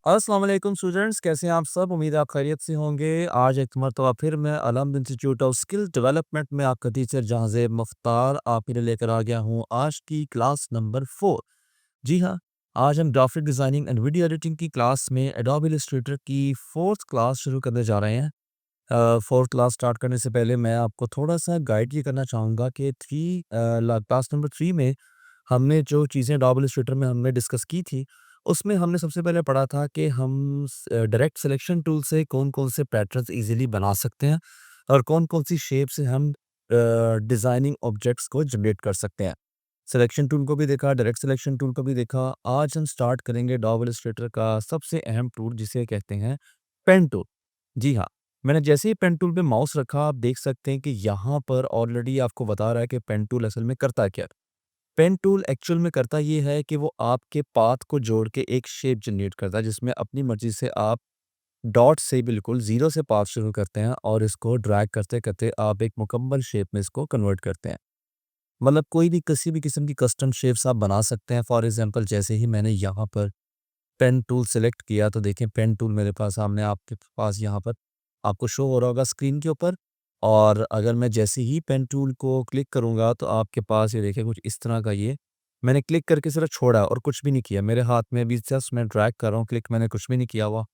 अस्सलाम वालेकुम स्टूडेंट्स, कैसे हैं आप सब? उम्मीद है आप खैरियत से होंगे। आज एक मरतबा फिर मैं अलहम्द इंस्टीट्यूट ऑफ स्किल डेवलपमेंट में आपका टीचर जहांज़ेब मुख्तार आपके लिए लेकर आ गया हूँ आज की क्लास नंबर 4। जी हाँ, आज हम graphic designing and video editing की क्लास में एडोब इलस्ट्रेटर की 4th क्लास शुरू करने जा रहे हैं। 4th क्लास स्टार्ट करने से पहले मैं आपको थोड़ा-सा गाइड ये करना चाहूँगा कि क्लास नंबर 3 में हमने जो चीज़ें एडोब इलस्ट्रेटर में हमने डिस्कस की थी, उसमें हमने सबसे पहले पढ़ा था कि हम डायरेक्ट सिलेक्शन टूल से कौन-कौन से पैटर्न्स ईज़िली बना सकते हैं और कौन-कौन सी शेप से हम डिज़ाइनिंग ऑब्जेक्ट्स को जनरेट कर सकते हैं। सिलेक्शन टूल को भी देखा, डायरेक्ट सिलेक्शन टूल को भी देखा। आज हम स्टार्ट करेंगे एडोब इलस्ट्रेटर का सबसे अहम टूल जिसे कहते हैं पेन टूल। जी हाँ, मैंने जैसे ही पेन टूल पे माउस रखा आप देख सकते हैं कि यहाँ पर ऑलरेडी आपको बता रहा है कि पेन टूल असल में करता क्या है। पेन टूल एक्चुअल में करता ये है कि वो आपके पाथ को जोड़ के एक शेप जनरेट करता है जिसमें अपनी मर्ज़ी से आप डॉट से बिल्कुल ज़ीरो से पाथ शुरू करते हैं और इसको ड्रैग करते-करते आप एक मुकम्मल शेप में इसको कन्वर्ट करते हैं। मतलब कोई भी किसी भी किस्म की कस्टम शेप्स आप बना सकते हैं। फॉर एग्ज़ाम्पल जैसे ही मैंने यहाँ पर पेन टूल सेलेक्ट किया तो देखें पेन टूल मेरे पास सामने आपके पास यहाँ पर आपको शो हो रहा होगा स्क्रीन के ऊपर। और अगर मैं जैसे ही पेन टूल को क्लिक करूँगा तो आपके पास ये देखिए कुछ इस तरह का ये मैंने क्लिक करके सिर्फ छोड़ा और कुछ भी नहीं किया। मेरे हाथ में अभी जस्ट मैं ड्रैग कर रहा हूँ, क्लिक मैंने कुछ भी नहीं किया हुआ।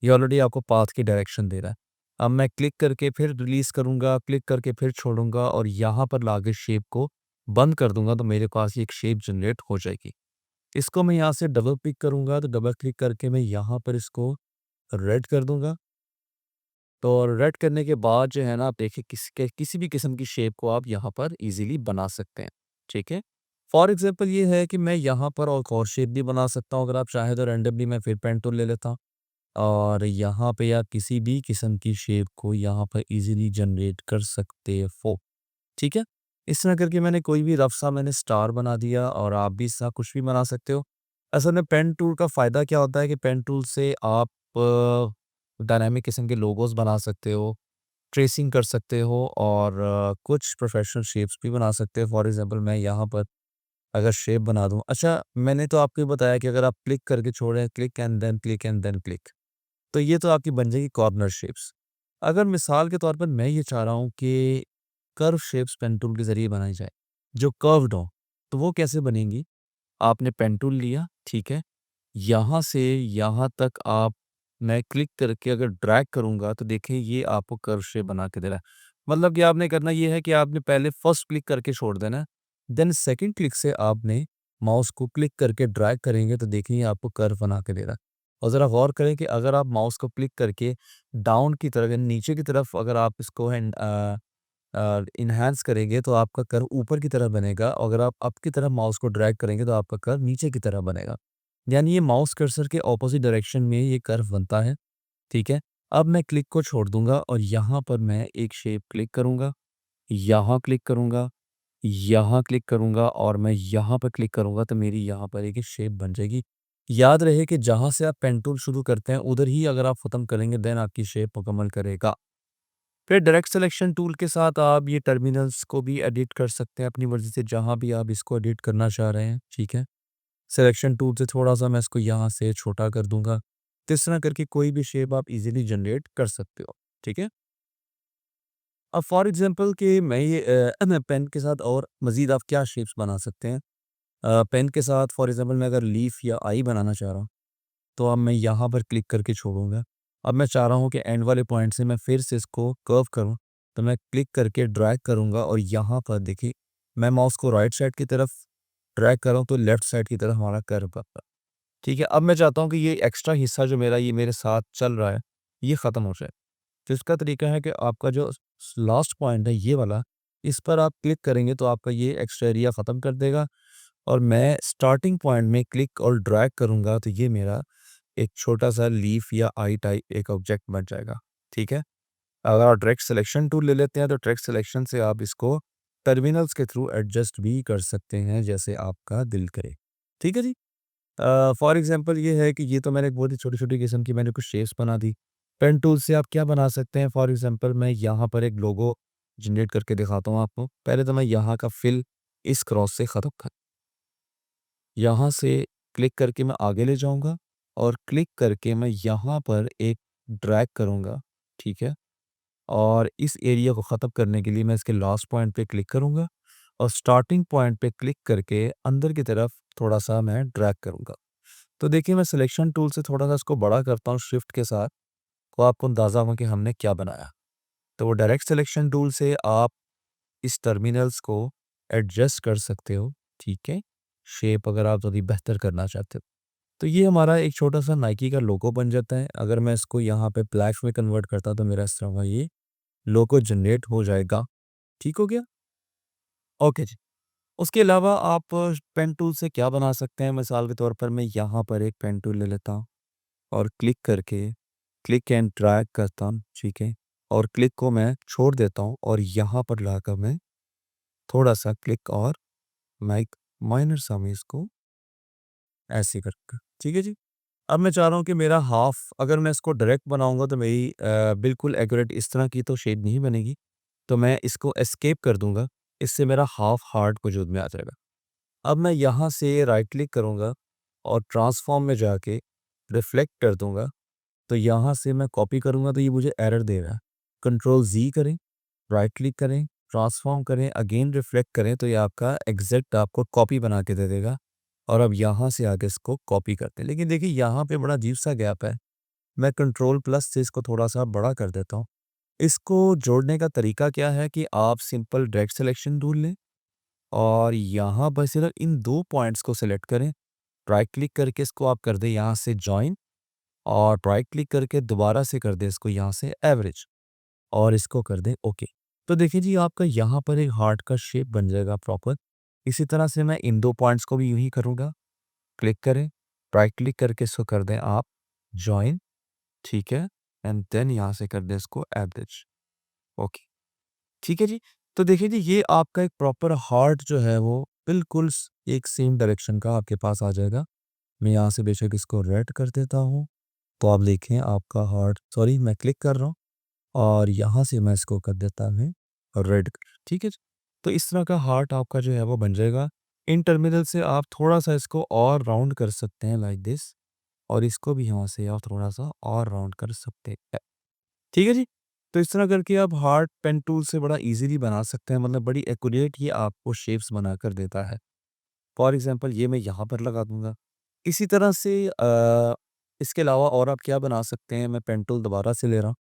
ये ऑलरेडी आपको पाथ की डायरेक्शन दे रहा है। अब मैं क्लिक करके फिर रिलीज़ करूँगा, क्लिक करके फिर छोड़ूँगा और यहाँ पर लाके शेप को बंद कर दूँगा तो मेरे पास ये एक शेप जनरेट हो जाएगी। इसको मैं यहाँ से डबल क्लिक करूँगा तो डबल क्लिक करके मैं यहाँ पर इसको रेड कर दूँगा। तो रेड करने के बाद जो है ना आप देखिए किसी भी किस्म की शेप को आप यहाँ पर ईज़िली बना सकते हैं, ठीक है? फॉर एग्ज़ाम्पल ये है कि मैं यहाँ पर और एक और शेप भी बना सकता हूँ अगर आप चाहें तो रैंडमली मैं फिर पेन टूल ले लेता हूँ और यहाँ पे आप किसी भी किस्म की शेप को यहाँ पर ईज़िली जनरेट कर सकते हो, ठीक है? इस तरह करके मैंने कोई भी रफ़ सा मैंने स्टार बना दिया और आप भी इसका कुछ भी बना सकते हो। असल में पेन टूल का फ़ायदा क्या होता है कि पेन टूल से आप डायनामिक किस्म के लोगोस बना सकते हो, ट्रेसिंग कर सकते हो और कुछ प्रोफ़ेशनल शेप्स भी बना सकते हो। फॉर एग्ज़ाम्पल मैं यहाँ पर अगर शेप बना दूँ अच्छा मैंने तो आपको ये बताया कि अगर आप क्लिक करके छोड़ें, click and then click and then click, तो ये तो आपकी बन जाएगी कॉर्नर शेप्स। अगर मिसाल के तौर पर मैं ये चाह रहा हूँ कि कर्व शेप्स पेन टूल के ज़रिए बनाई जाए, जो कर्व्ड हों, तो वो कैसे बनेंगी? आपने पेन टूल लिया, ठीक है? यहाँ से यहाँ तक आप मैं क्लिक करके अगर ड्रैग करूँगा तो देखिए ये आपको कर्व शेप बना के दे रहा है। मतलब कि आपने करना ये है कि आपने पहले फर्स्ट क्लिक करके छोड़ देना है, देन सेकंड क्लिक से आपने माउस को क्लिक करके ड्रैग करेंगे तो देखिए ये आपको कर्व बना के दे रहा है। और ज़रा गौर करें कि अगर आप माउस को क्लिक करके डाउन की तरफ यानी नीचे की तरफ अगर आप इसको एनहांस करेंगे तो आपका कर्व ऊपर की तरफ बनेगा और अगर आप अप की तरफ माउस को ड्रैग करेंगे तो आपका कर्व नीचे की तरफ बनेगा। यानी ये माउस कर्सर के ऑपोज़िट डायरेक्शन में ये कर्व बनता है, ठीक है? अब मैं क्लिक को छोड़ दूँगा और यहाँ पर मैं एक शेप क्लिक करूँगा, यहाँ क्लिक करूँगा, यहाँ क्लिक करूँगा और मैं यहाँ पर क्लिक करूँगा तो मेरी यहाँ पर एक शेप बन जाएगी। याद रहे कि जहाँ से आप पेन टूल शुरू करते हैं उधर ही अगर आप ख़त्म करेंगे देन आपकी शेप मुकम्मल करेगा। फिर डायरेक्ट सिलेक्शन टूल के साथ आप ये टर्मिनल्स को भी एडिट कर सकते हैं अपनी मर्ज़ी से जहाँ भी आप इसको एडिट करना चाह रहे हैं, ठीक है? सिलेक्शन टूल से थोड़ा-सा मैं इसको यहाँ से छोटा कर दूँगा। तो इस तरह करके कोई भी शेप आप इज़िली जनरेट कर सकते हो, ठीक है? अब फॉर एग्ज़ाम्पल कि मैं ये मैं पेन के साथ और मज़ीद आप क्या शेप्स बना सकते हैं? पेन के साथ फॉर एग्ज़ाम्पल मैं अगर लीफ या आई बनाना चाह रहा हूँ, तो अब मैं यहाँ पर क्लिक करके छोड़ूँगा। अब मैं चाह रहा हूँ कि एंड वाले पॉइंट से मैं फिर से इसको कर्व करूँ, तो मैं क्लिक करके ड्रैग करूँगा और यहाँ पर देखिए, मैं माउस को राइट साइड की तरफ ड्रैग कर रहा हूँ, तो लेफ्ट साइड की तरफ हमारा कर्व बनता है। ठीक है, अब मैं चाहता हूँ कि ये एक्स्ट्रा हिस्सा जो मेरा ये मेरे साथ चल रहा है, ये ख़त्म हो जाए। तो इसका तरीका है कि आपका जो लास्ट पॉइंट है ये वाला, इस पर आप क्लिक करेंगे तो आपका ये एक्स्ट्रा एरिया ख़त्म कर देगा और मैं स्टार्टिंग पॉइंट में क्लिक और ड्रैग करूँगा तो ये मेरा एक छोटा-सा लीफ या आई टाइप एक ऑब्जेक्ट बन जाएगा, ठीक है? अगर आप डायरेक्ट सिलेक्शन टूल ले लेते हैं तो डायरेक्ट सिलेक्शन से आप इसको टर्मिनल्स के थ्रू एडजस्ट भी कर सकते हैं जैसे आपका दिल करे। ठीक है जी? फॉर एग्ज़ाम्पल ये है कि ये तो मैंने एक बहुत ही छोटी-छोटी किस्म की मैंने कुछ शेप्स बना दी। पेन टूल से आप क्या बना सकते हैं फॉर एग्ज़ाम्पल मैं यहाँ पर एक लोगो जनरेट करके दिखाता हूँ आपको। पहले तो मैं यहाँ का फिल इस क्रॉस से ख़त्म कर यहाँ से क्लिक करके मैं आगे ले जाऊँगा और क्लिक करके मैं यहाँ पर एक ड्रैग करूँगा, ठीक है? और इस एरिया को ख़त्म करने के लिए मैं इसके लास्ट पॉइंट पे क्लिक करूँगा और स्टार्टिंग पॉइंट पे क्लिक करके अंदर की तरफ थोड़ा-सा मैं ड्रैग करूँगा। तो देखिए मैं सिलेक्शन टूल से थोड़ा-सा इसको बड़ा करता हूँ शिफ्ट के साथ, तो आपको अंदाज़ा होगा कि हमने क्या बनाया। तो वो डायरेक्ट सिलेक्शन टूल से आप इस टर्मिनल्स को एडजस्ट कर सकते हो, ठीक है? शेप अगर आप थोड़ी बेहतर करना चाहते हो। तो ये हमारा एक छोटा-सा नाइकी का लोगो बन जाता है। अगर मैं इसको यहाँ पे ब्लैक में कन्वर्ट करता तो मेरा इस तरह का ये लोगो जनरेट हो जाएगा। ठीक हो गया? ओके जी। उसके अलावा आप पेन टूल से क्या बना सकते हैं? मिसाल के तौर पर मैं यहाँ पर एक पेन टूल ले लेता हूँ और क्लिक करके क्लिक एंड ड्रैग करता हूँ, ठीक है? और क्लिक को मैं छोड़ देता हूँ और यहाँ पर लाकर मैं थोड़ा-सा क्लिक और मैं एक माइनर सा मैं इसको ऐसे करके ठीक है जी। अब मैं चाह रहा हूँ कि मेरा हाफ अगर मैं इसको डायरेक्ट बनाऊँगा तो मेरी बिल्कुल एक्यूरेट इस तरह की तो शेप नहीं बनेगी। तो मैं इसको एस्केप कर दूँगा, इससे मेरा हाफ हार्ट वजूद में आ जाएगा। अब मैं यहाँ से राइट क्लिक करूँगा और ट्रांसफ़ॉर्म में जाके रिफ्लेक्ट कर दूँगा, तो यहाँ से मैं कॉपी करूँगा तो ये मुझे एरर दे रहा है। कंट्रोल ज़ी करें, राइट क्लिक करें, ट्रांसफ़ॉर्म करें, अगेन रिफ्लेक्ट करें तो ये आपका एग्ज़ैक्ट आपको कॉपी बना के दे देगा और अब यहाँ से आगे इसको कॉपी करते हैं। लेकिन देखिए यहाँ पे बड़ा अजीब-सा गैप है। मैं कंट्रोल प्लस से इसको थोड़ा-सा बड़ा कर देता हूँ। इसको जोड़ने का तरीका क्या है कि आप सिंपल डायरेक्ट सिलेक्शन टूल लें और यहाँ पर सिर्फ इन 2 पॉइंट्स को सेलेक्ट करें। राइट क्लिक करके इसको आप कर दें यहाँ से जॉइन और राइट क्लिक करके दोबारा से कर दें इसको यहाँ से एवरेज और इसको कर दें ओके। तो देखिए जी आपका यहाँ पर एक हार्ट का शेप बन जाएगा प्रॉपर। इसी तरह से मैं इन 2 पॉइंट्स को भी यूँ ही करूँगा। क्लिक करें, राइट क्लिक करके इसको कर दें आप जॉइन, ठीक है? एंड देन यहाँ से कर दें इसको एवरेज, ओके। ठीक है जी। तो देखिए जी ये आपका एक प्रॉपर हार्ट जो है वो बिल्कुल एक सेम डायरेक्शन का आपके पास आ जाएगा। मैं यहाँ से बेशक इसको रेड कर देता हूँ, तो आप देखें आपका हार्ट सॉरी मैं क्लिक कर रहा हूँ और यहाँ से मैं इसको कर देता हूँ रेड कलर, ठीक है जी। तो इस तरह का हार्ट आपका जो है वो बन जाएगा। इन टर्मिनल से आप थोड़ा-सा इसको और राउंड कर सकते हैं लाइक दिस और इसको भी यहाँ से आप थोड़ा-सा और राउंड कर सकते हैं। ठीक है जी। तो इस तरह करके आप हार्ट पेन टूल से बड़ा ईज़िली बना सकते हैं मतलब बड़ी एक्यूरेट ये आपको शेप्स बनाकर देता है। फॉर एग्ज़ाम्पल ये मैं यहाँ पर लगा दूँगा। इसी तरह से इसके अलावा और आप क्या बना सकते हैं मैं पेन टूल दोबारा से ले रहा हूँ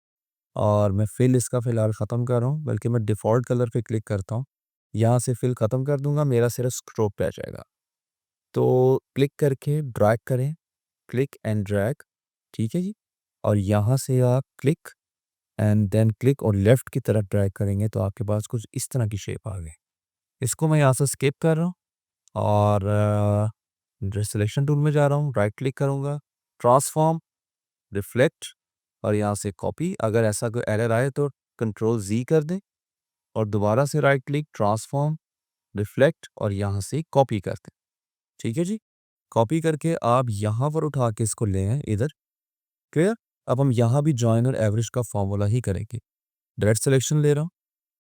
और मैं फ़िल इसका फ़िलहाल ख़त्म कर रहा हूँ बल्कि मैं डिफ़ॉल्ट कलर पे क्लिक करता हूँ। यहाँ से फ़िल ख़त्म कर दूँगा मेरा सिर्फ़ स्ट्रोक रह जाएगा। तो क्लिक करके ड्रैग करें, क्लिक एंड ड्रैग, ठीक है जी? और यहाँ से आप क्लिक एंड देन क्लिक और लेफ्ट की तरफ ड्रैग करेंगे तो आपके पास कुछ इस तरह की शेप आ गई। इसको मैं यहाँ से स्किप कर रहा हूँ और सिलेक्शन टूल में जा रहा हूँ, राइट क्लिक करूँगा, ट्रांसफॉर्म, रिफ्लेक्ट और यहाँ से कॉपी। अगर ऐसा कोई एरर आए तो कंट्रोल ज़ी कर दें और दोबारा से राइट क्लिक, ट्रांसफॉर्म, रिफ्लेक्ट और यहाँ से कॉपी कर दें। ठीक है जी? कॉपी करके आप यहाँ पर उठा के इसको ले आएँ इधर, क्लियर? अब हम यहाँ भी जॉइन और एवरेज का फ़ॉर्मूला ही करेंगे। डायरेक्ट सिलेक्शन ले रहा हूँ।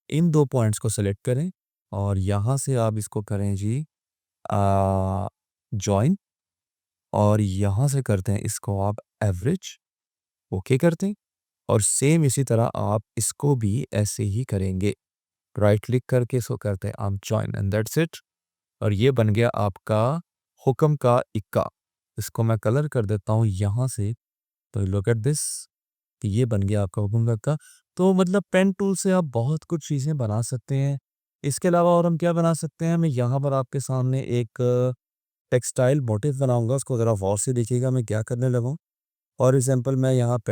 इन 2 पॉइंट्स को सेलेक्ट करें और यहाँ से आप इसको करें जी जॉइन और यहाँ से करते हैं इसको आप एवरेज, ओके करते हैं और सेम इसी तरह आप इसको भी ऐसे ही करेंगे। राइट क्लिक करके इसको करते हैं आप जॉइन एंड दैट्स इट और ये बन गया आपका हुक्म का इक्का। इसको मैं कलर कर देता हूँ यहाँ से, तो लुक एट दिस कि ये बन गया आपका हुक्म का इक्का। तो मतलब पेन टूल से आप बहुत कुछ चीज़ें बना सकते हैं। इसके अलावा और हम क्या बना सकते हैं? मैं यहाँ पर आपके सामने एक टेक्सटाइल मोटिफ बनाऊँगा, उसको ज़रा गौर से देखिएगा मैं क्या करने लगा हूँ। फॉर एग्ज़ाम्पल मैं यहाँ पे